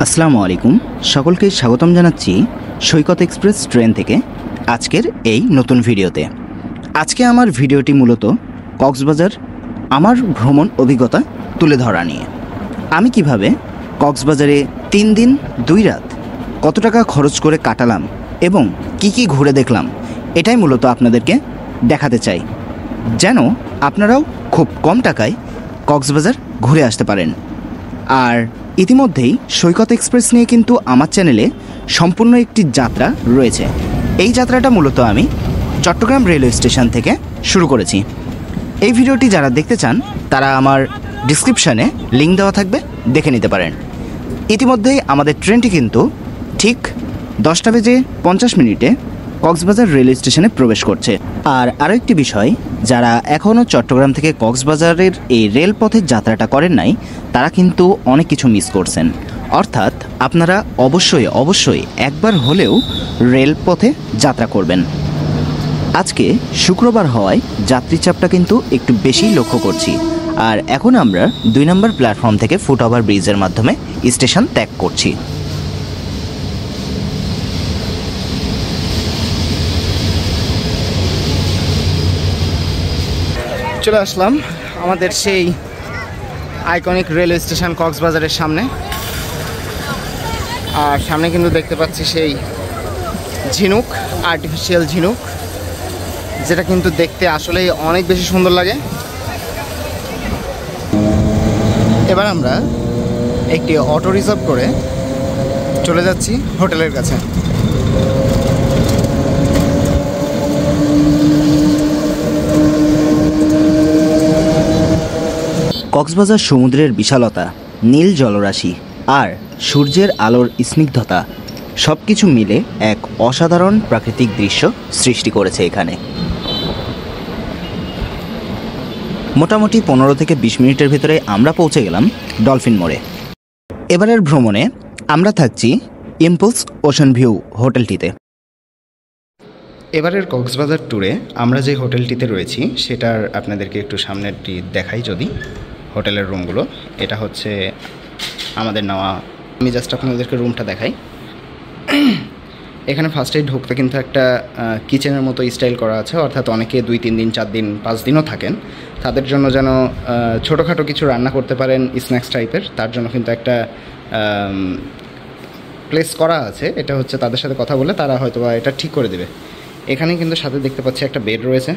আসসালামু আলাইকুম, সকলকে স্বাগতম জানাচ্ছি সৈকত এক্সপ্রেস ট্রেন থেকে আজকের এই নতুন ভিডিওতে। আজকে আমার ভিডিওটি মূলত কক্সবাজার আমার ভ্রমণ অভিজ্ঞতা তুলে ধরা নিয়ে। আমি কিভাবে কক্সবাজারে 3 দিন 2 রাত কত টাকা খরচ করে কাটালাম এবং কি ঘুরে দেখলাম, এটাই মূলত আপনাদেরকে দেখাতে চাই, যেন আপনারাও খুব কম টাকায় কক্সবাজার ঘুরে আসতে পারেন। আর ইতিমধ্যেই সৈকত এক্সপ্রেস নিয়ে কিন্তু আমার চ্যানেলে সম্পূর্ণ একটি যাত্রা রয়েছে। এই যাত্রাটা মূলত আমি চট্টগ্রাম রেলওয়ে স্টেশন থেকে শুরু করেছি। এই ভিডিওটি যারা দেখতে চান তারা আমার ডিসক্রিপশানে লিঙ্ক দেওয়া থাকবে, দেখে নিতে পারেন। ইতিমধ্যেই আমাদের ট্রেনটি কিন্তু ঠিক 10:50 কক্সবাজার রেলওয়ে স্টেশনে প্রবেশ করছে। আর আরও একটি বিষয়, যারা এখনও চট্টগ্রাম থেকে কক্সবাজারের এই রেলপথের যাত্রাটা করেন নাই, তারা কিন্তু অনেক কিছু মিস করছেন। অর্থাৎ আপনারা অবশ্যই একবার হলেও রেলপথে যাত্রা করবেন। আজকে শুক্রবার হওয়ায় যাত্রী চাপটা কিন্তু একটু বেশি লক্ষ্য করছি। আর এখন আমরা 2 নম্বর প্ল্যাটফর্ম থেকে ফুটওভার ব্রিজের মাধ্যমে স্টেশন ত্যাগ করছি। চলে আসলাম আমাদের সেই আইকনিক রেলওয়ে স্টেশন কক্সবাজারের সামনে। আর সামনে কিন্তু দেখতে পাচ্ছি সেই ঝিনুক, আর্টিফিশিয়াল ঝিনুক, যেটা কিন্তু দেখতে আসলেই অনেক বেশি সুন্দর লাগে। এবার আমরা একটি অটো রিজার্ভ করে চলে যাচ্ছি হোটেলের কাছে। কক্সবাজার সমুদ্রের বিশালতা, নীল জলরাশি আর সূর্যের আলোর স্নিগ্ধতা সব কিছু মিলে এক অসাধারণ প্রাকৃতিক দৃশ্য সৃষ্টি করেছে এখানে। মোটামুটি 15 থেকে 20 মিনিটের ভিতরে আমরা পৌঁছে গেলাম ডলফিন মোড়ে। এবারের ভ্রমণে আমরা থাকছি ইম্পালস ওশান ভিউ হোটেলটিতে। এবারের কক্সবাজার ট্যুরে আমরা যে হোটেলটিতে রয়েছি সেটার আপনাদেরকে একটু সামনেরটি দেখাই। যদি হোটেলের রুমগুলো, এটা হচ্ছে আমাদের নেওয়া। আমি জাস্ট আপনাদেরকে রুমটা দেখাই। এখানে ফার্স্টেই ঢুকতে কিন্তু একটা কিচেনের মতো স্টাইল করা আছে, অর্থাৎ অনেকে 2-3 দিন 4 দিন 5 দিনও থাকেন, তাদের জন্য যেন ছোটোখাটো কিছু রান্না করতে পারেন স্ন্যাক্স টাইপের, তার জন্য কিন্তু একটা প্লেস করা আছে। এটা হচ্ছে তাদের সাথে কথা বলে তারা হয়তো বা এটা ঠিক করে দেবে। এখানে কিন্তু সাথে দেখতে পাচ্ছি একটা বেড রয়েছে,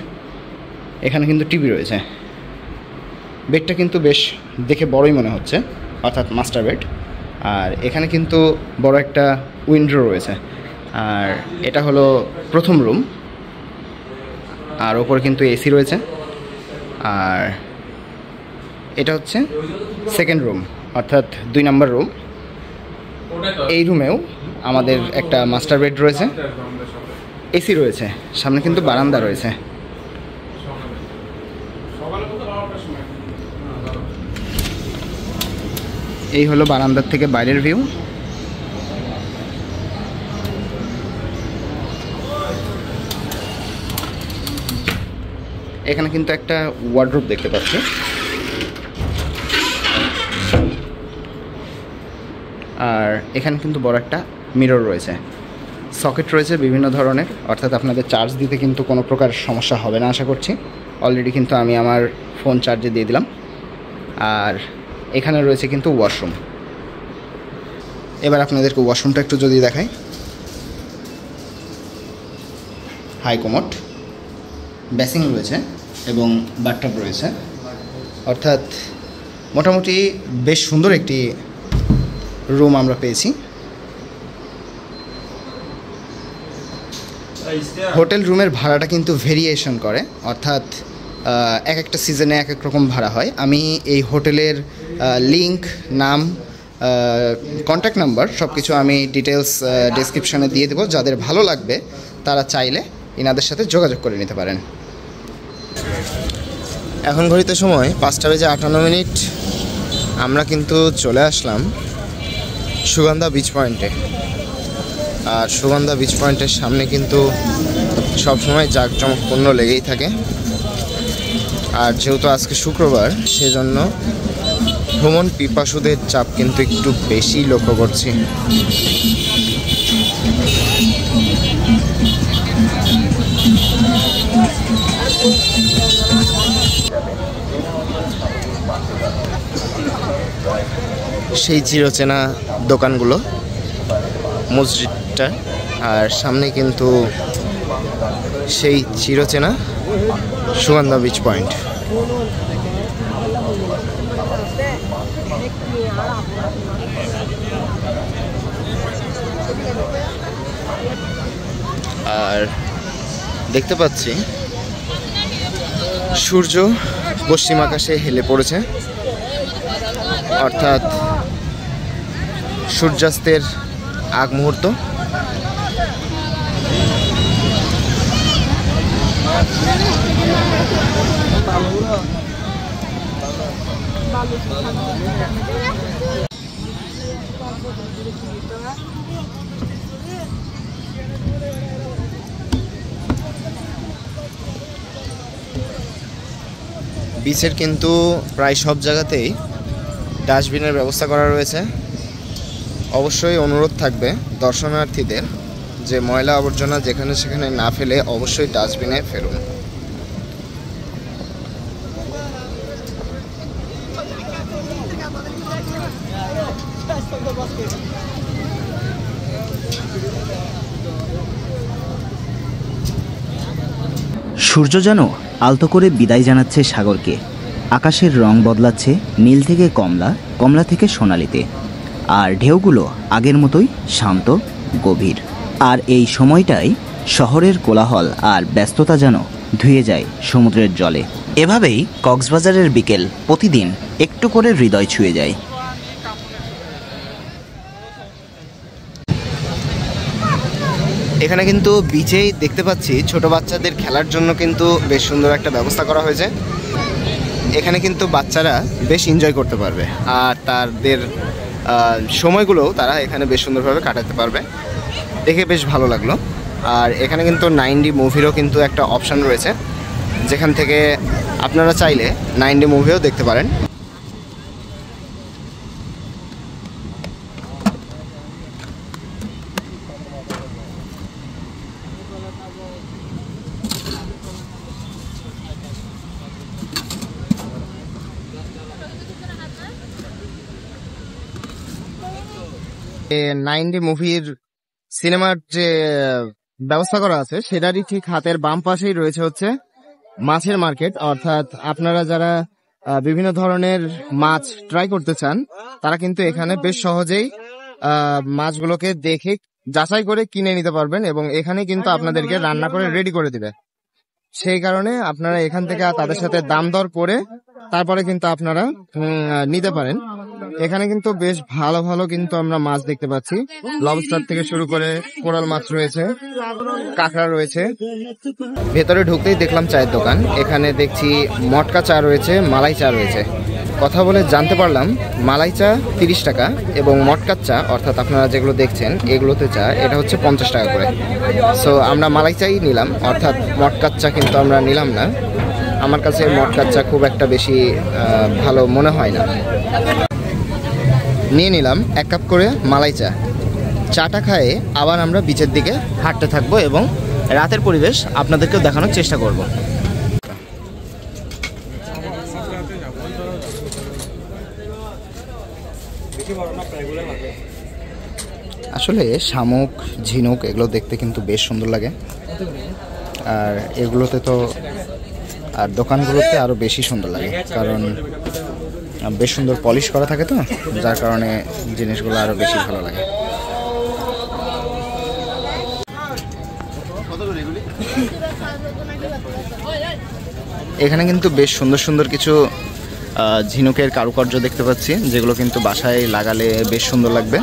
এখানে কিন্তু টিভি রয়েছে। বেডটা কিন্তু বেশ দেখে বড়ই মনে হচ্ছে, অর্থাৎ মাস্টার বেড। আর এখানে কিন্তু বড় একটা উইন্ডো রয়েছে। আর এটা হলো প্রথম রুম, আর ওপরে কিন্তু এসি রয়েছে। আর এটা হচ্ছে সেকেন্ড রুম, অর্থাৎ 2 নম্বর রুম। এই রুমেও আমাদের একটা মাস্টার বেড রয়েছে, এসি রয়েছে, সামনে কিন্তু বারান্দা রয়েছে। এই হলো বারান্দার থেকে বাইরের ভিউ। এখানে কিন্তু একটা ওয়ার্ডরোব দেখতে পাচ্ছি। আর এখানে কিন্তু বড় একটা মিরর রয়েছে, সকেট রয়েছে বিভিন্ন ধরনের, অর্থাৎ আপনাদের চার্জ দিতে কিন্তু কোনো প্রকার সমস্যা হবে না আশা করছি। অলরেডি কিন্তু আমি আমার ফোন চার্জে দিয়ে দিলাম। আর এখানে রয়েছে কিন্তু ওয়াশরুম। এবার আপনাদেরকে ওয়াশরুমটা একটু যদি দেখাই। হাই কমোড, বেসিং রয়েছে এবং বাথটাব রয়েছে, অর্থাৎ মোটামুটি বেশ সুন্দর একটি রুম আমরা পেয়েছি। হোটেল রুমের ভাড়াটা কিন্তু ভেরিয়েশন করে, অর্থাৎ এক একটা সিজনে এক এক রকম ভাড়া হয়। আমি এই হোটেলের লিংক, নাম, কন্ট্যাক্ট নাম্বার সব কিছু আমি ডিটেলস ডেসক্রিপশানে দিয়ে দেবো। যাদের ভালো লাগবে তারা চাইলে এনাদের সাথে যোগাযোগ করে নিতে পারেন। এখন ঘড়িতে সময় 5:58। আমরা কিন্তু চলে আসলাম সুগন্ধা বিচ পয়েন্টে। আর সুগন্ধা বিচ পয়েন্টের সামনে কিন্তু সবসময় জাঁকজমকপূর্ণ লেগেই থাকে। আর যেহেতু আজকে শুক্রবার, সেজন্য ভ্রমণ পিপাসুদের চাপ কিন্তু একটু বেশি লক্ষ্য করছি। সেই চিরচেনা দোকানগুলো, মসজিদটা, আর সামনে কিন্তু সেই চিরচেনা সুগন্ধা বিচ পয়েন্ট। আর দেখতে পাচ্ছি সূর্য পশ্চিম আকাশে হেলে পড়েছে, অর্থাৎ সূর্যাস্তের আগ মুহূর্ত। বিচের কিন্তু প্রায় সব জায়গাতেই ডাস্টবিনের ব্যবস্থা করা রয়েছে। অবশ্যই অনুরোধ থাকবে দর্শনার্থীদের যে ময়লা আবর্জনা যেখানে সেখানে না ফেলে অবশ্যই ডাস্টবিনে ফেলুন। সূর্য যেন আলতো করে বিদায় জানাচ্ছে সাগরকে। আকাশের রং বদলাচ্ছে নীল থেকে কমলা, কমলা থেকে সোনালিতে, আর ঢেউগুলো আগের মতোই শান্ত গভীর। আর এই সময়টাই শহরের কোলাহল আর ব্যস্ততা যেন ধুয়ে যায় সমুদ্রের জলে। এভাবেই কক্সবাজারের বিকেল প্রতিদিন একটু করে হৃদয় ছুঁয়ে যায়। এখানে কিন্তু বিচেই দেখতে পাচ্ছি ছোট বাচ্চাদের খেলার জন্য কিন্তু বেশ সুন্দর একটা ব্যবস্থা করা হয়েছে। এখানে কিন্তু বাচ্চারা বেশ এনজয় করতে পারবে, আর তাদের সময়গুলোও তারা এখানে বেশ সুন্দরভাবে কাটাতে পারবে। দেখে বেশ ভালো লাগলো। আর এখানে কিন্তু 9D মুভিরও কিন্তু একটা অপশান রয়েছে, যেখান থেকে আপনারা চাইলে 9D মুভিও দেখতে পারেন। নাইনডি মুভির সিনেমার যে ব্যবস্থা করা আছে সেটারই ঠিক হাতের বাম পাশেই রয়েছে হচ্ছে মাছের মার্কেট। অর্থাৎ আপনারা যারা বিভিন্ন ধরনের মাছ ট্রাই করতে চান তারা কিন্তু এখানে বেশ সহজেই মাছগুলোকে দেখে যাচাই করে কিনে নিতে পারবেন, এবং এখানে কিন্তু আপনাদেরকে রান্না করে রেডি করে দিবে। সেই কারণে আপনারা এখান থেকে তাদের সাথে দাম দর করে তারপরে কিন্তু আপনারা নিতে পারেন। এখানে কিন্তু বেশ ভালো ভালো কিন্তু আমরা মাছ দেখতে পাচ্ছি। লবস্টার থেকে শুরু করে কোরাল মাছ রয়েছে, কাঁকড়া রয়েছে। ভেতরে ঢুকতেই দেখলাম চায়ের দোকান। এখানে দেখছি মটকা চা রয়েছে, মালাই চা রয়েছে। কথা বলে জানতে পারলাম মালাই চা 30 টাকা এবং মটকার চা, অর্থাৎ আপনারা যেগুলো দেখছেন এগুলোতে চা, এটা হচ্ছে 50 টাকা করে। সো আমরা মালাই চাই নিলাম, অর্থাৎ মটকার চা কিন্তু আমরা নিলাম না। আমার কাছে মটকার চা খুব একটা বেশি ভালো মনে হয় না। নিয়ে নিলাম 1 কাপ করে মালাই চা। চাটা খায়ে আবার আমরা বিচের দিকে হাঁটতে থাকবো এবং রাতের পরিবেশ আপনাদেরকেও দেখানোর চেষ্টা করব। আসলে শামুক, ঝিনুক এগুলো দেখতে কিন্তু বেশ সুন্দর লাগে, আর এগুলোতে তো আর দোকানগুলোতে আরও বেশি সুন্দর লাগে, কারণ বেশ সুন্দর পলিশ করা থাকে তো, যার কারণে জিনিসগুলো আরও বেশি ভালো লাগে। এখানে কিন্তু বেশ সুন্দর সুন্দর কিছু ঝিনুকের কারুকার্য দেখতে পাচ্ছি, যেগুলো কিন্তু বাসায় লাগালে বেশ সুন্দর লাগবে।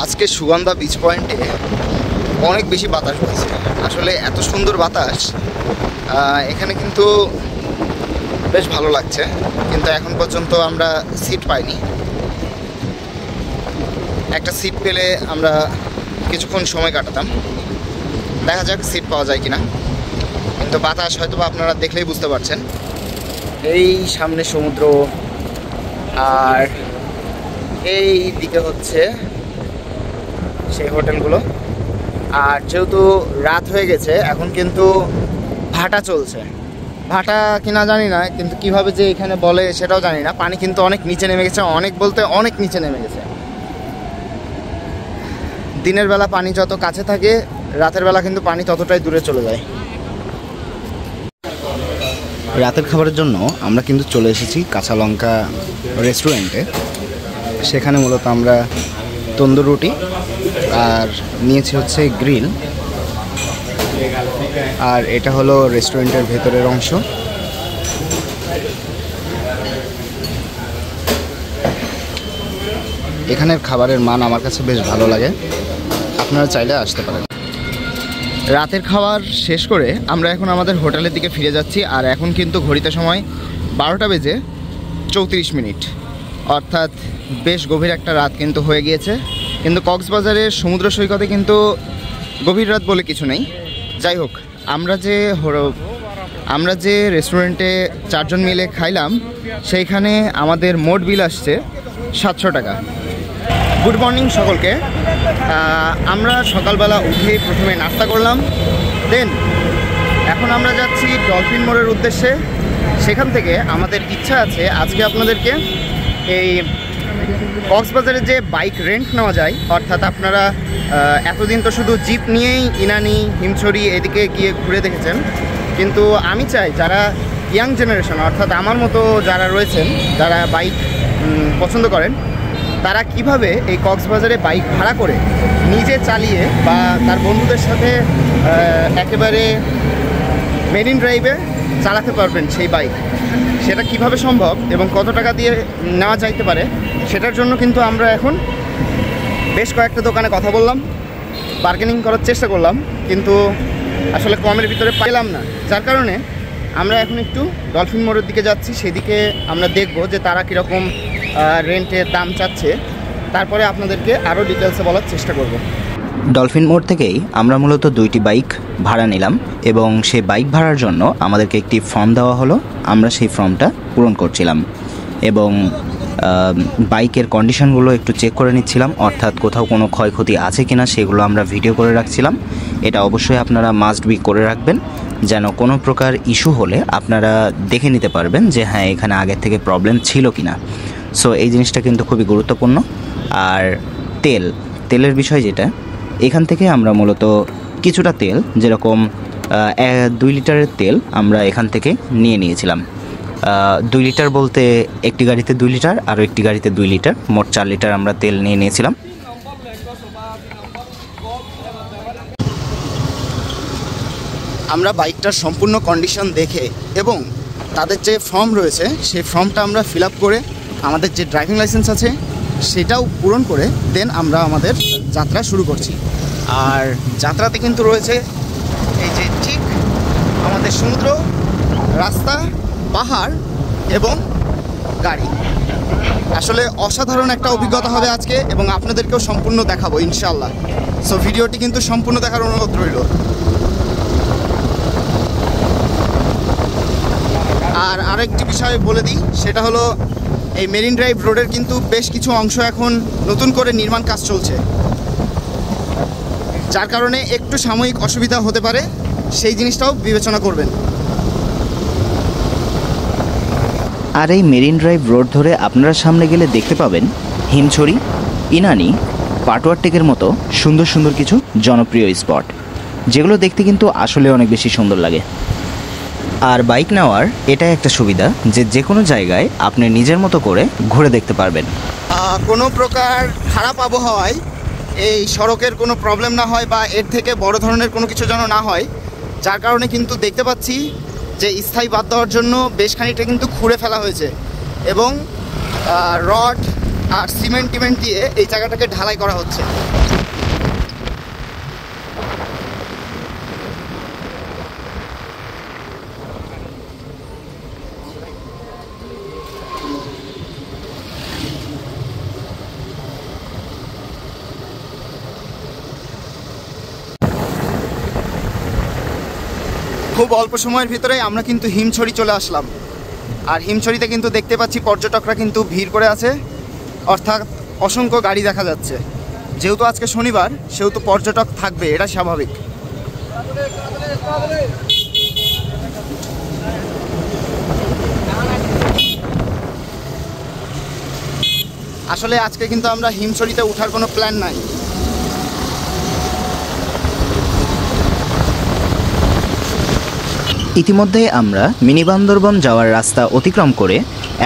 আজকে সুগন্ধা বিচ পয়েন্টে অনেক বেশি বাতাস বইছে। আসলে এত সুন্দর বাতাস এখানে কিন্তু বেশ ভালো লাগছে, কিন্তু এখন পর্যন্ত আমরা সিট পাইনি। একটা সিট পেলে আমরা কিছুক্ষণ সময় কাটাতাম, দেখা যাক সিট পাওয়া যায় কিনা। কিন্তু বাতাস হয়তো আপনারা দেখলেই বুঝতে পারছেন। এই সামনে সমুদ্র, আর এই দিকে হচ্ছে সেই হোটেলগুলো। আর যেহেতু রাত হয়ে গেছে, এখন কিন্তু ভাটা চলছে। ভাটা কিনা জানি না, কিন্তু কিভাবে যে এখানে বলে সেটাও জানি না। পানি কিন্তু অনেক নিচে নেমে গেছে, অনেক বলতে অনেক নিচে নেমে গেছে। দিনের বেলা পানি যত কাছে থাকে, রাতের বেলা কিন্তু পানি ততটাই দূরে চলে যায়। রাতের খাবারের জন্য আমরা কিন্তু চলে এসেছি কাঁচা লঙ্কা রেস্টুরেন্টে। সেখানে মূলত আমরা তন্দুর রুটি আর নিয়েছি হচ্ছে গ্রিল। আর এটা হলো রেস্টুরেন্টের ভেতরের অংশ। এখানের খাবারের মান আমার কাছে বেশ ভালো লাগে, আপনারা চাইলে আসতে পারেন। রাতের খাবার শেষ করে আমরা এখন আমাদের হোটেলের দিকে ফিরে যাচ্ছি। আর এখন কিন্তু ঘড়িতে সময় 12টা বেজে 34 মিনিট, অর্থাৎ বেশ গভীর একটা রাত কিন্তু হয়ে গিয়েছে। কিন্তু কক্সবাজারের সমুদ্র সৈকতে কিন্তু গভীর রাত বলে কিছু নেই। যাই হোক, আমরা যে রেস্টুরেন্টে 4 জন মিলে খাইলাম, সেইখানে আমাদের মোট বিল আসছে 700 টাকা। গুড মর্নিং সকলকে। আমরা সকালবেলা উঠেই প্রথমে নাস্তা করলাম, দেন এখন আমরা যাচ্ছি ডলফিন মোড়ের উদ্দেশ্যে। সেখান থেকে আমাদের ইচ্ছা আছে আজকে আপনাদেরকে এই কক্সবাজারে যে বাইক রেন্ট নেওয়া যায়, অর্থাৎ আপনারা এতদিন তো শুধু জিপ নিয়েই ইনানি, হিমছড়ি এদিকে গিয়ে ঘুরে দেখেছেন, কিন্তু আমি চাই যারা ইয়াং জেনারেশন, অর্থাৎ আমার মতো যারা রয়েছেন, যারা বাইক পছন্দ করেন, তারা কিভাবে এই কক্সবাজারে বাইক ভাড়া করে নিজে চালিয়ে বা তার বন্ধুদের সাথে একেবারে মেরিন ড্রাইভে চালাতে পারবেন সেই বাইক, সেটা কিভাবে সম্ভব এবং কত টাকা দিয়ে নেওয়া যাইতে পারে, সেটার জন্য কিন্তু আমরা এখন বেশ কয়েকটা দোকানে কথা বললাম, বার্গেনিং করার চেষ্টা করলাম, কিন্তু আসলে কমের ভিতরে পেলাম না। যার কারণে আমরা এখন একটু ডলফিন মোড়ের দিকে যাচ্ছি। সেদিকে আমরা দেখব যে তারা কীরকম রেন্টের দাম চাচ্ছে, তারপরে আপনাদেরকে আরও ডিটেলসে বলার চেষ্টা করব। ডলফিন মোড় থেকেই আমরা মূলত 2টি বাইক ভাড়া নিলাম এবং সেই বাইক ভাড়ার জন্য আমাদেরকে একটি ফর্ম দেওয়া হলো। আমরা সেই ফর্মটা পূরণ করছিলাম এবং বাইকের কন্ডিশনগুলো একটু চেক করে নিচ্ছিলাম, অর্থাৎ কোথাও কোনো ক্ষয়ক্ষতি আছে কিনা সেগুলো আমরা ভিডিও করে রাখছিলাম। এটা অবশ্যই আপনারা মাস্ট বি করে রাখবেন, যেন কোনো প্রকার ইস্যু হলে আপনারা দেখে নিতে পারবেন যে হ্যাঁ এখানে আগের থেকে প্রবলেম ছিল কিনা। সো এই জিনিসটা কিন্তু খুবই গুরুত্বপূর্ণ। আর তেলের বিষয় যেটা, এখান থেকে আমরা মূলত কিছুটা তেল, যেরকম 2 লিটারের তেল আমরা এখান থেকে নিয়েছিলাম। 2 লিটার বলতে একটি গাড়িতে 2 লিটার, আরও একটি গাড়িতে 2 লিটার, মোট 4 লিটার আমরা তেল নিয়েছিলাম। আমরা বাইকটার সম্পূর্ণ কন্ডিশন দেখে এবং তাদের যে ফর্ম রয়েছে সেই ফর্মটা আমরা ফিল আপ করে, আমাদের যে ড্রাইভিং লাইসেন্স আছে সেটাও পূরণ করে দেন আমরা আমাদের যাত্রা শুরু করছি। আর যাত্রাতে কিন্তু রয়েছে এই যে ঠিক আমাদের সমুদ্র, রাস্তা, পাহাড় এবং গাড়ি। আসলে অসাধারণ একটা অভিজ্ঞতা হবে আজকে এবং আপনাদেরকেও সম্পূর্ণ দেখাবো ইনশাআল্লাহ। সো ভিডিওটি কিন্তু সম্পূর্ণ দেখার অনুরোধ রইল। আর আরেকটি বিষয় বলে দিই, সেটা হলো এই মেরিন ড্রাইভ রোডের কিন্তু বেশ কিছু অংশ এখন নতুন করে নির্মাণ কাজ চলছে, যার কারণে একটু সাময়িক অসুবিধা হতে পারে, সেই জিনিসটাও বিবেচনা করবেন। আর এই মেরিন ড্রাইভ রোড ধরে আপনারা সামনে গেলে দেখতে পাবেন হিমছড়ি, ইনানি, পাটওয়ার টেকের মতো সুন্দর সুন্দর কিছু জনপ্রিয় স্পট, যেগুলো দেখতে কিন্তু আসলে অনেক বেশি সুন্দর লাগে। আর বাইক নেওয়ার এটাই একটা সুবিধা যে যে কোনো জায়গায় আপনি নিজের মতো করে ঘুরে দেখতে পারবেন। কোনো প্রকার খারাপ আবহাওয়ায় এই সড়কের কোনো প্রবলেম না হয় বা এর থেকে বড় ধরনের কোনো কিছু যেন না হয়, যার কারণে কিন্তু দেখতে পাচ্ছি যে স্থায়ী বাদ দেওয়ার জন্য বেশ খানিকটা কিন্তু খুঁড়ে ফেলা হয়েছে এবং রড আর সিমেন্ট দিয়ে এই জায়গাটাকে ঢালাই করা হচ্ছে। খুব অল্প সময়ের ভিতরে আমরা কিন্তু হিমছড়ি চলে আসলাম। আর হিমছড়িতে কিন্তু দেখতে পাচ্ছি পর্যটকরা কিন্তু ভিড় করে আছে, অর্থাৎ অসংখ্য গাড়ি দেখা যাচ্ছে। যেহেতু আজকে শনিবার সেহেতু পর্যটক থাকবে, এটা স্বাভাবিক। আসলে আজকে কিন্তু আমরা হিমছড়িতে ওঠার কোনো প্ল্যান নাই। ইতিমধ্যে আমরা মিনি বান্দরবন যাওয়ার রাস্তা অতিক্রম করে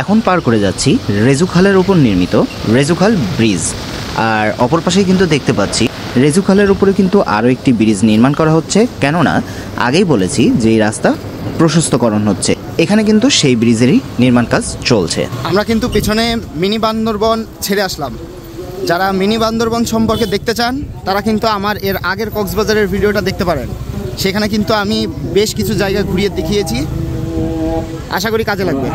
এখন পার করে যাচ্ছি রেজুখালের উপর নির্মিত রেজুখাল ব্রিজ। আর অপর পাশেই কিন্তু দেখতে পাচ্ছি রেজুখালের উপরে কিন্তু আরও একটি ব্রিজ নির্মাণ করা হচ্ছে, কেননা আগেই বলেছি যে এই রাস্তা প্রশস্তকরণ হচ্ছে। এখানে কিন্তু সেই ব্রিজেরই নির্মাণ কাজ চলছে। আমরা কিন্তু পিছনে মিনি বান্দরবন ছেড়ে আসলাম। যারা মিনি বান্দরবন সম্পর্কে দেখতে চান তারা কিন্তু আমার এর আগের কক্সবাজারের ভিডিওটা দেখতে পারেন। সেখানে কিন্তু আমি বেশ কিছু জায়গা ঘুরিয়ে দেখিয়েছি, আশা করি কাজে লাগবে।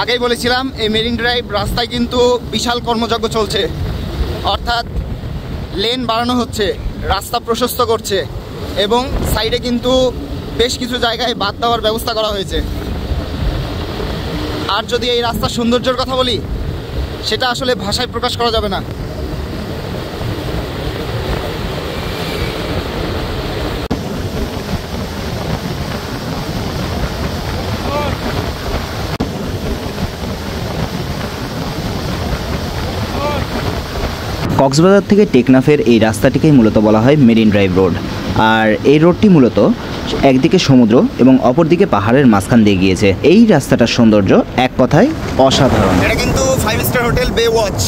আগেই বলেছিলাম এই মেরিন ড্রাইভ রাস্তায় কিন্তু বিশাল কর্মযজ্ঞ চলছে, অর্থাৎ লেন বাড়ানো হচ্ছে, রাস্তা প্রশস্ত করছে এবং সাইডে কিন্তু বেশ কিছু জায়গায় বাদ দেওয়ার ব্যবস্থা করা হয়েছে। আর যদি এই রাস্তার সৌন্দর্যের কথা বলি, সেটা আসলে ভাষায় প্রকাশ করা যাবে না। কক্সবাজার থেকে টেকনাফের এই রাস্তাটিকেই মূলত বলা হয় মেরিন ড্রাইভ রোড। আর এই রোডটি মূলত একদিকে সমুদ্র এবং অপরদিকে পাহাড়ের মাঝখান দিয়ে গিয়েছে। এই রাস্তাটার সৌন্দর্য এক কথায় অসাধারণ। এটা কিন্তু 5 স্টার হোটেল বে ওয়াচ।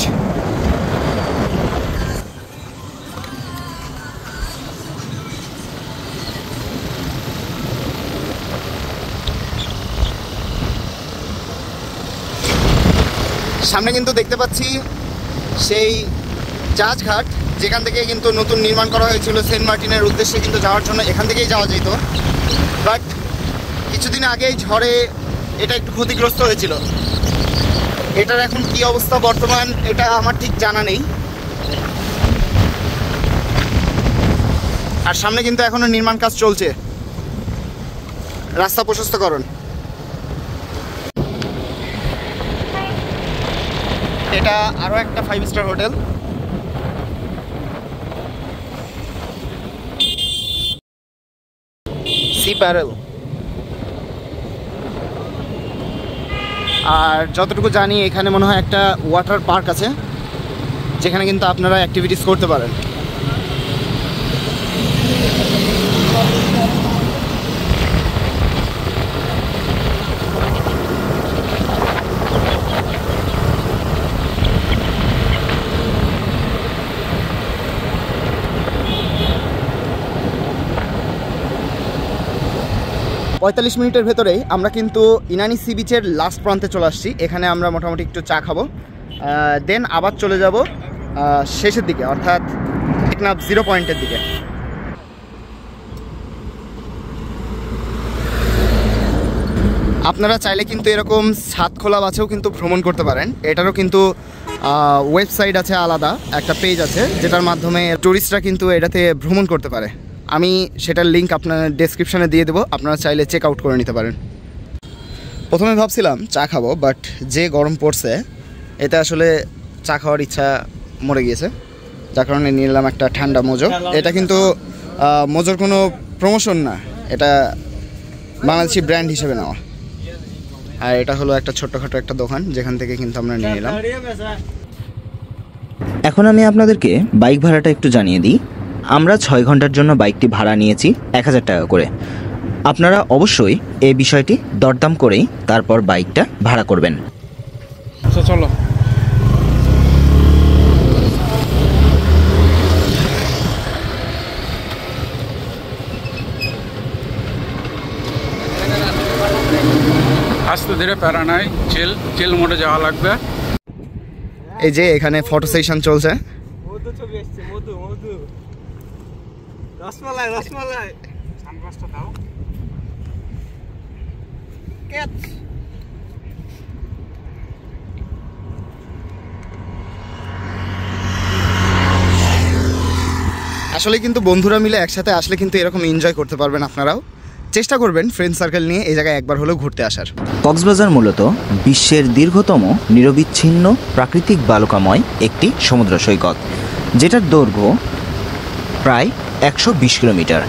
সামনে কিন্তু দেখতে পাচ্ছি সেই জাহাজঘাট, যেখান থেকে কিন্তু নতুন নির্মাণ করা হয়েছিল সেন্ট মার্টিনের উদ্দেশ্যে কিন্তু যাওয়ার জন্য। এখান থেকেই যাওয়া যেত, বাট কিছুদিন আগেই ঝড়ে এটা একটু ক্ষতিগ্রস্ত হয়েছিল। এটার এখন কি অবস্থা বর্তমান এটা আমার ঠিক জানা নেই। আর সামনে কিন্তু এখনো নির্মাণ কাজ চলছে, রাস্তা প্রশস্তকরণ। এটা আরো একটা 5 স্টার হোটেল। সি প্যারেল। আর যতটুকু জানি এখানে মনে হয় একটা ওয়াটার পার্ক আছে, যেখানে কিন্তু আপনারা অ্যাক্টিভিটিস করতে পারেন। 45 মিনিটের ভেতরেই আমরা কিন্তু ইনানি সি বিচের লাস্ট প্রান্তে চলে আসছি। এখানে আমরা মোটামুটি একটু চা খাবো, দেন আবার চলে যাব শেষের দিকে, অর্থাৎ টেকনাফ 0 পয়েন্টের দিকে। আপনারা চাইলে কিন্তু এরকম সাতখোলা বাসেও কিন্তু ভ্রমণ করতে পারেন। এটারও কিন্তু ওয়েবসাইট আছে, আলাদা একটা পেজ আছে, যেটার মাধ্যমে ট্যুরিস্টরা কিন্তু এটাতে ভ্রমণ করতে পারে। আমি সেটার লিঙ্ক আপনার ডেসক্রিপশনে দিয়ে দেবো, আপনারা চাইলে চেক আউট করে নিতে পারেন। প্রথমে ভাবছিলাম চা খাবো, বাট যে গরম পড়ছে এতে আসলে চা খাওয়ার ইচ্ছা মরে গিয়েছে, যার কারণে নিয়ে নিলাম একটা ঠান্ডা মোজো। এটা কিন্তু মোজোর কোনো প্রমোশন না, এটা বাংলাদেশি ব্র্যান্ড হিসেবে নেওয়া। আর এটা হলো একটা ছোট্টখাটো একটা দোকান, যেখান থেকে কিন্তু আমরা নিয়ে নিলাম। এখন আমি আপনাদেরকে বাইক ভাড়াটা একটু জানিয়ে দিই। আমরা 6 ঘন্টার জন্য বাইকটি ভাড়া নিয়েছি 1000 টাকা করে। আপনারা অবশ্যই এই বিষয়টি দরদাম করেই তারপর বাইকটা ভাড়া করবেন। চলো আস্তে ধীরে, প্যারা নাই, চিল মোডে যাওয়া লাগবে। এই যে এখানে ফটো সেশন চলছে। রসমালাই রসমালাই সানগ্লাসটা দাও। আসলে কিন্তু বন্ধুরা মিলে একসাথে আসলে কিন্তু এরকম এনজয় করতে পারবেন। আপনারাও চেষ্টা করবেন ফ্রেন্ড সার্কেল নিয়ে এই জায়গায় একবার হলেও ঘুরতে আসার। কক্সবাজার মূলত বিশ্বের দীর্ঘতম নিরবিচ্ছিন্ন প্রাকৃতিক বালুকাময় একটি সমুদ্র সৈকত, যেটার দৈর্ঘ্য প্রায় 120 কিলোমিটার।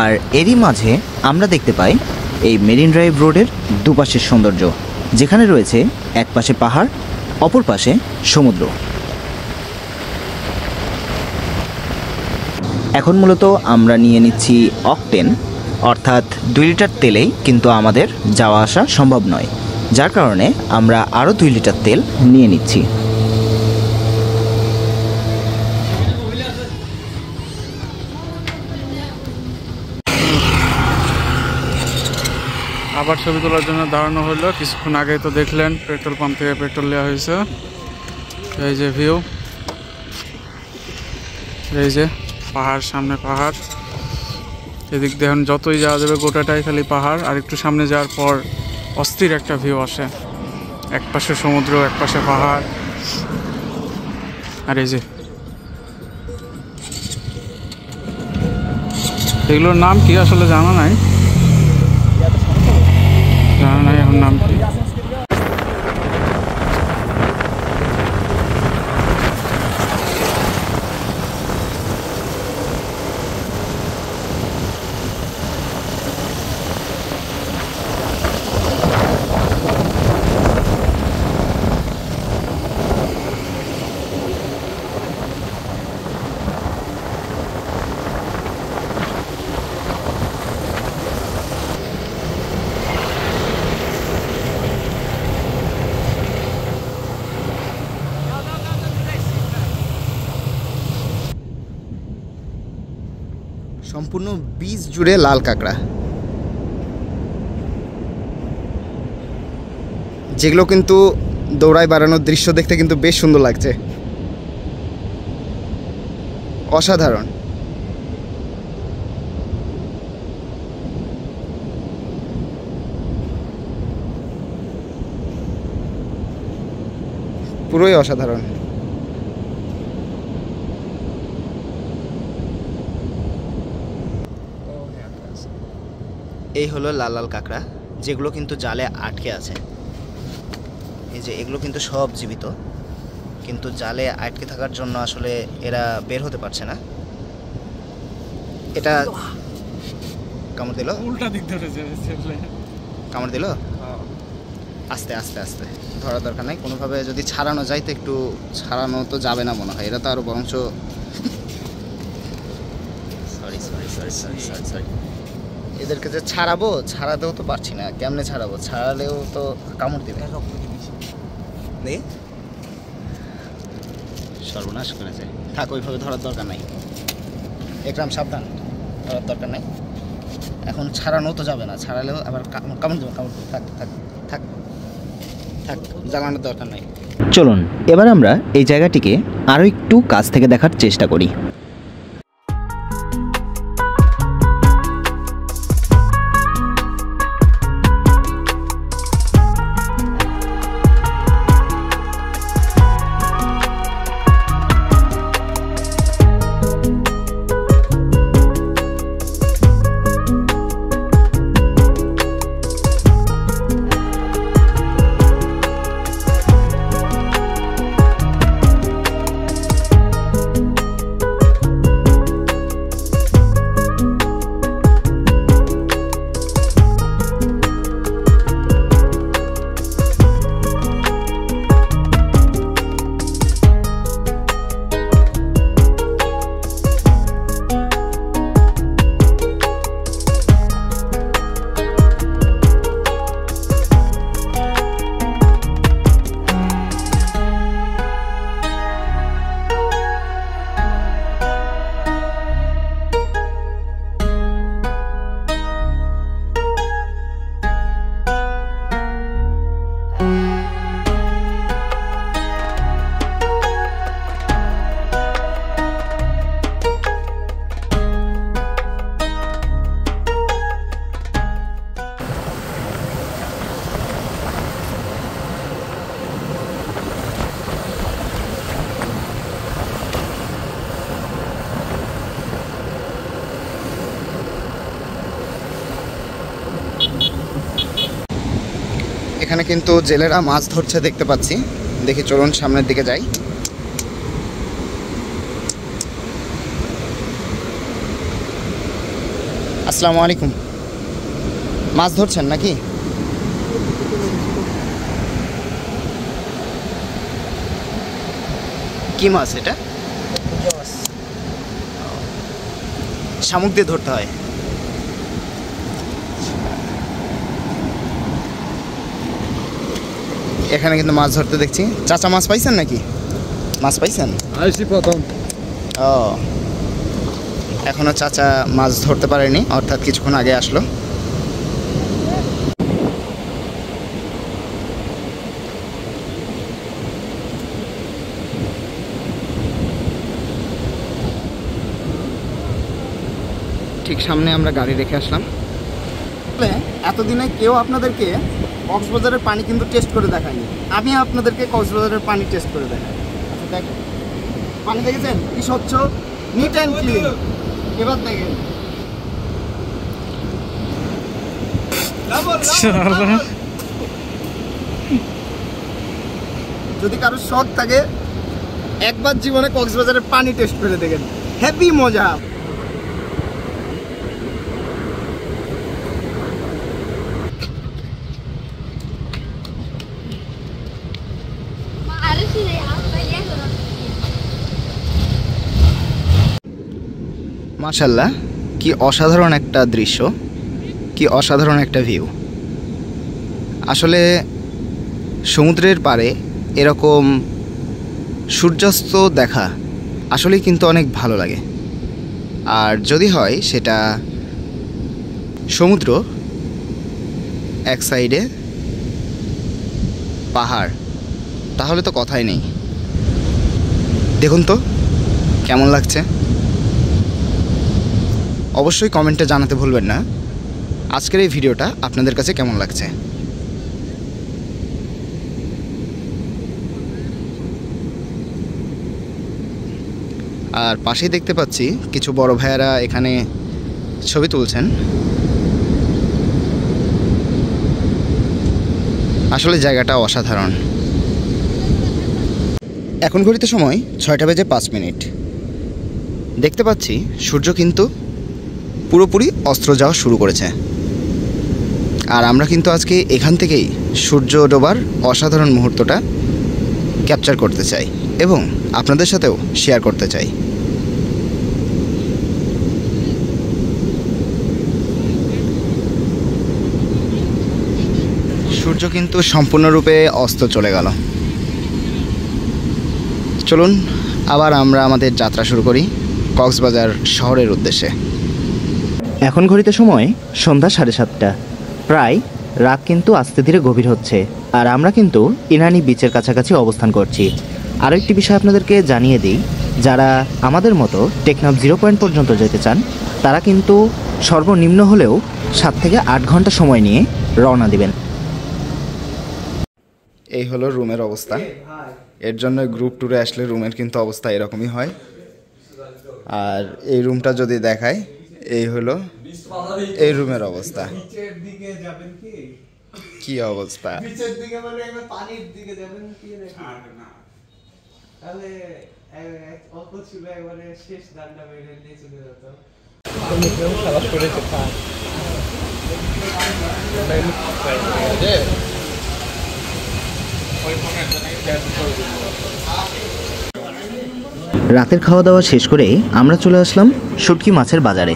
আর এরই মাঝে আমরা দেখতে পাই এই মেরিন ড্রাইভ রোডের দুপাশের সৌন্দর্য, যেখানে রয়েছে এক পাশে পাহাড়, অপর পাশে সমুদ্র। এখন মূলত আমরা নিয়ে নিচ্ছি অকটেন, অর্থাৎ 2 লিটার তেলেই কিন্তু আমাদের যাওয়া আসা সম্ভব নয়, যার কারণে আমরা আরও 2 লিটার তেল নিয়ে নিচ্ছি। আবার ছবি তোলার জন্য দাঁড়ানো হলো। কিছুক্ষণ আগে তো দেখলেন পেট্রোল পাম্প থেকে পেট্রোল নেওয়া হয়েছে। এই যে ভিউ, এই যে পাহাড়, সামনে পাহাড়, এদিক দেখুন যতই যাওয়া যাবে গোটাটাই খালি পাহাড়। আর একটু সামনে যাওয়ার পর অস্থির একটা ভিউ আসে, এক পাশে সমুদ্র, এক পাশে পাহাড়। আর এই যে এগুলোর নাম কি আসলে জানা নাই এখন নাম কি। সম্পূর্ণ বীজ জুড়ে লাল কাঁকড়া, যেগুলো কিন্তু দৌড়ায় বাড়ানোর দৃশ্য দেখতে কিন্তু বেশ সুন্দর লাগছে, অসাধারণ। পুরোই অসাধারণ। এই হলো লাল লাল কাঁকড়া, যেগুলো কিন্তু জালে আটকে আছে। এই যে এগুলো কিন্তু সব জীবিত, কিন্তু জালে আটকে থাকার জন্য আসলে এরা বের হতে পারছে না। এটা কামড় দিল, উল্টা দিক ধরে কামড় দিল। আস্তে আস্তে আস্তে ধরার দরকার নাই, কোনোভাবে যদি ছাড়ানো যায় তো একটু ছাড়ানো তো যাবে না মনে হয়। এরা তো আরো বরঞ্চ sorry sorry sorry sorry sorry sorry এদেরকে যে ছাড়াতেও তো পারছি না। কেমনে ছাড়াবো? ছাড়ালেও তো কামড় দিবে। সর্বনাশ করেছে। থাক, ওইভাবে ধরার দরকার নাই। একরাম সাবধান, ধরার দরকার নাই। এখন ছাড়ানো তো যাবে না, ছাড়ালেও আবার কামড় দেবে। থাক থাক থাক থাক, জ্বালানোর দরকার নাই। চলুন এবার আমরা এই জায়গাটিকে আরও একটু কাছ থেকে দেখার চেষ্টা করি। এখানে কিন্তু জেলেরা মাছ ধরছে দেখতে পাচ্ছি। দেখি চলুন সামনের দিকে যাই। আসসালামু আলাইকুম। মাছ ধরছেন নাকি? কি মাছ এটা? শামুক দিয়ে ধরতে হয়। এখানে কিন্তু মাছ ধরতে দেখছি। চাচা মাছ পাইছেন নাকি? মাছ পাইছেন? প্রথম। ও, এখনো চাচা মাছ ধরতে পারেনি, অর্থাৎ কিছুক্ষণ আগে আসলো। ঠিক সামনে আমরা গাড়ি রেখে আসলাম। এতদিনে কেউ আপনাদেরকে কক্সবাজারের পানি কিন্তু টেস্ট করে দেখায়নি। আমি আপনাদেরকে কক্সবাজারের পানি টেস্ট করে দেখাই। আচ্ছা দেখেন, পানি দেখেছেন কি স্বচ্ছ, নিট অ্যান্ড ক্লিন। এবার দেখেন, যদি কারো শখ থাকে একবার জীবনে কক্সবাজারের পানি টেস্ট করে দেখেন, হ্যাপি মজা। মাশাআল্লাহ, কি অসাধারণ একটা দৃশ্য, কি অসাধারণ একটা ভিউ। আসলে সমুদ্রের পাড়ে এরকম সূর্যাস্ত দেখা আসলেই কিন্তু অনেক ভালো লাগে। আর যদি হয় সেটা সমুদ্র, এক সাইডে পাহাড়, তাহলে তো কথাই নেই। দেখুন তো কেমন লাগছে। অবশ্যই কমেন্টে জানাতে ভুলবেন না আজকের এই ভিডিওটা আপনাদের কাছে কেমন লাগছে। আর পাশেই দেখতে পাচ্ছি কিছু বড় ভাইয়েরা এখানে ছবি তুলছেন। আসলে জায়গাটা অসাধারণ। এখন ঘড়িতে সময় 6:05। দেখতে পাচ্ছি সূর্য কিন্তু পুরোপুরি অস্ত যাওয়া শুরু করেছে। আর আমরা কিন্তু আজকে এখান থেকেই সূর্য ডোবার অসাধারণ মুহূর্তটা ক্যাপচার করতে চাই এবং আপনাদের সাথেও শেয়ার করতে চাই। সূর্য কিন্তু সম্পূর্ণরূপে অস্ত চলে গেল। চলুন আবার আমরা আমাদের যাত্রা শুরু করি কক্সবাজার শহরের উদ্দেশ্যে। এখন ঘড়িতে সময় সন্ধ্যা 7:30। প্রায় রাত কিন্তু আস্তে ধীরে গভীর হচ্ছে, আর আমরা কিন্তু ইনানি বিচের কাছাকাছি অবস্থান করছি। আরও একটি বিষয় আপনাদেরকে জানিয়ে দিই, যারা আমাদের মতো টেকনাফ 0 পয়েন্ট পর্যন্ত যেতে চান তারা কিন্তু সর্বনিম্ন হলেও 7 থেকে 8 ঘন্টা সময় নিয়ে রওনা দিবেন। এই হলো রুমের অবস্থা। এর জন্য গ্রুপ ট্যুরে আসলে রুমের কিন্তু অবস্থা এরকমই হয়। আর এই রুমটা যদি দেখায়, এই হলো এই রুমের অবস্থা। কি অবস্থা! রাতের খাওয়া দাওয়া শেষ করে আমরা চলে আসলাম শুটকি মাছের বাজারে।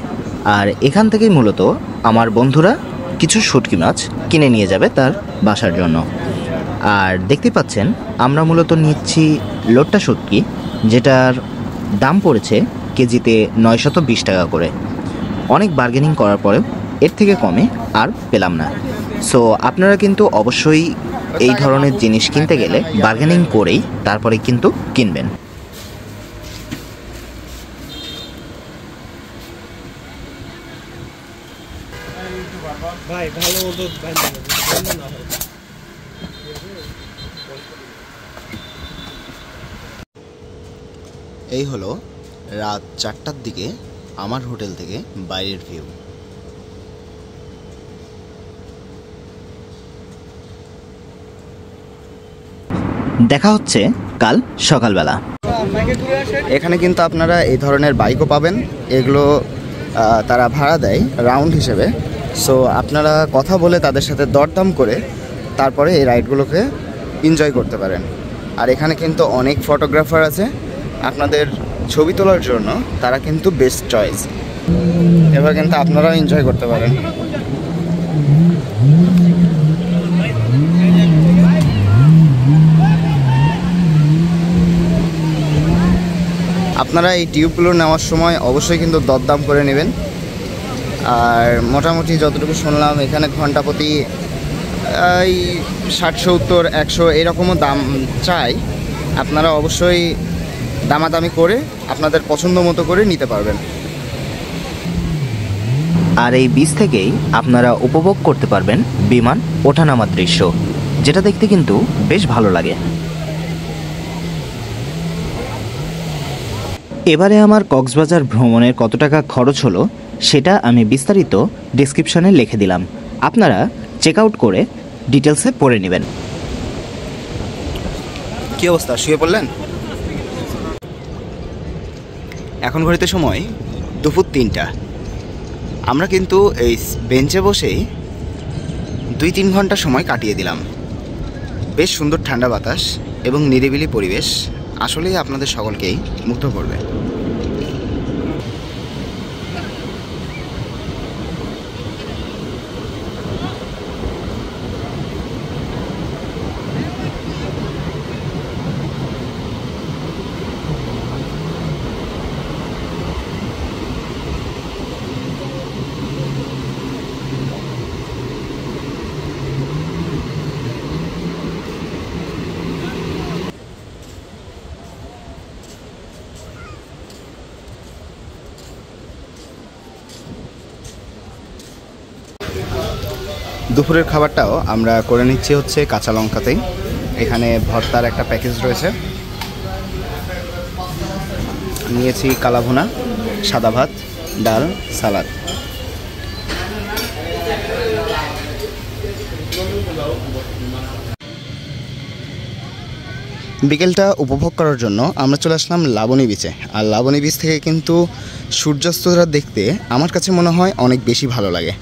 আর এখান থেকেই মূলত আমার বন্ধুরা কিছু শুটকি মাছ কিনে নিয়ে যাবে তার বাসার জন্য। আর দেখতে পাচ্ছেন আমরা মূলত নিচ্ছি লোট্টা শুটকি, যেটার দাম পড়েছে কেজিতে 920 টাকা করে। অনেক বার্গেনিং করার পরেও এর থেকে কমে আর পেলাম না। সো আপনারা কিন্তু অবশ্যই এই ধরনের জিনিস কিনতে গেলে বার্গেনিং করেই তারপরে কিন্তু কিনবেন। এই হলো রাত 4টার দিকে আমার হোটেল থেকে বাইরের ভিউ। দেখা হচ্ছে কাল সকালবেলা। এখানে কিন্তু আপনারা এই ধরনের বাইকও পাবেন, এগুলো তারা ভাড়া দেয় রাউন্ড হিসেবে। সো আপনারা কথা বলে তাদের সাথে দরদাম করে তারপরে এই রাইডগুলোকে এনজয় করতে পারেন। আর এখানে কিন্তু অনেক ফটোগ্রাফার আছে, আপনাদের ছবি তোলার জন্য তারা কিন্তু বেস্ট চয়েস। এবার কিন্তু আপনারাও এনজয় করতে পারেন। আপনারা এই টিউবগুলো নেওয়ার সময় অবশ্যই কিন্তু দরদাম করে নেবেন। আর মোটামুটি যতটুকু শুনলাম এখানে ঘন্টা প্রতি এই 60-70-100 এরকমও দাম চাই। আপনারা অবশ্যই দামাদামি করে আপনাদের পছন্দ মতো করে নিতে পারবেন। আর এই বিচ থেকেই আপনারা উপভোগ করতে পারবেন বিমান ওঠানামার দৃশ্য, যেটা দেখতে কিন্তু বেশ ভালো লাগে। এবারে আমার কক্সবাজার ভ্রমণের কত টাকা খরচ হলো সেটা আমি বিস্তারিত ডেসক্রিপশনে লিখে দিলাম, আপনারা চেক আউট করে ডিটেলসে পড়ে নেবেন। কী অবস্থা, শুয়ে পড়লেন? এখন ঘড়িতে সময় দুপুর 3টা। আমরা কিন্তু এই বেঞ্চে বসেই 2-3 ঘন্টা সময় কাটিয়ে দিলাম। বেশ সুন্দর ঠান্ডা বাতাস এবং নিরিবিলি পরিবেশ আসলেই আপনাদের সকলকেই মুগ্ধ করবে। দুপুরের খাবারটাও আমরা করে নিচ্ছি হচ্ছে কাঁচা লঙ্কাতেই। এখানে ভর্তার একটা প্যাকেজ রয়েছে, নিয়েছি কালাভুনা, সাদা ভাত, ডাল, সালাদ। বিকেলটা উপভোগ করার জন্য আমরা চলে আসলাম লাবণী বিচে। আর লাবণী বিচ থেকে কিন্তু সূর্যাস্তটা দেখতে আমার কাছে মনে হয় অনেক বেশি ভালো লাগে,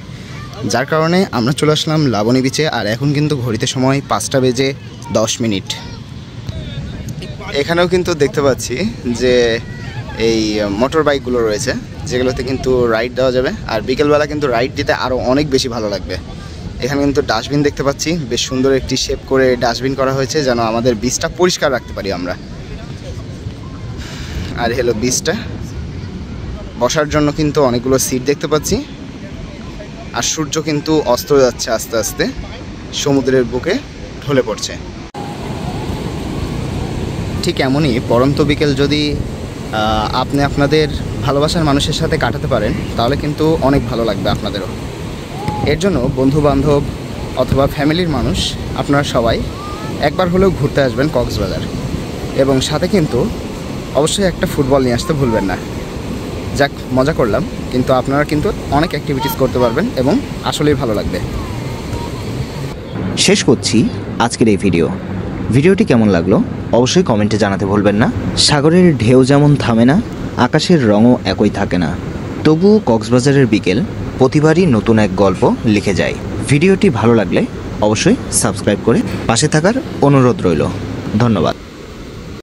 যার কারণে আমরা চলে আসলাম লাবণী বিচে। আর এখন কিন্তু ঘড়িতে সময় 5:10। এখানেও কিন্তু দেখতে পাচ্ছি যে এই মোটর বাইকগুলো রয়েছে, যেগুলোতে কিন্তু রাইড দেওয়া যাবে। আর বিকেলবেলা কিন্তু রাইড দিতে আরও অনেক বেশি ভালো লাগবে। এখানে কিন্তু ডাস্টবিন দেখতে পাচ্ছি, বেশ সুন্দর একটি শেপ করে ডাস্টবিন করা হয়েছে যেন আমাদের বিচটা পরিষ্কার রাখতে পারি আমরা। আর হলো বিচটা, বসার জন্য কিন্তু অনেকগুলো সিট দেখতে পাচ্ছি। আর সূর্য কিন্তু অস্ত যাচ্ছে আস্তে আস্তে, সমুদ্রের বুকে ঢলে পড়ছে। ঠিক এমনই পরন্ত বিকেল যদি আপনি আপনাদের ভালোবাসার মানুষের সাথে কাটাতে পারেন তাহলে কিন্তু অনেক ভালো লাগবে আপনাদেরও। এর জন্য বন্ধু বান্ধব অথবা ফ্যামিলির মানুষ আপনারা সবাই একবার হলেও ঘুরতে আসবেন কক্সবাজার, এবং সাথে কিন্তু অবশ্যই একটা ফুটবল নিয়ে আসতে ভুলবেন না। যাক, মজা করলাম, কিন্তু আপনারা কিন্তু অনেক অ্যাক্টিভিটিস করতে পারবেন এবং আসলেই ভালো লাগবে। শেষ করছি আজকের এই ভিডিওটি কেমন লাগলো অবশ্যই কমেন্টে জানাতে ভুলবেন না। সাগরের ঢেউ যেমন থামে না, আকাশের রঙও একই থাকে না, তবুও কক্সবাজারের বিকেল প্রতিবারই নতুন এক গল্প লিখে যায়। ভিডিওটি ভালো লাগলে অবশ্যই সাবস্ক্রাইব করে পাশে থাকার অনুরোধ রইল। ধন্যবাদ।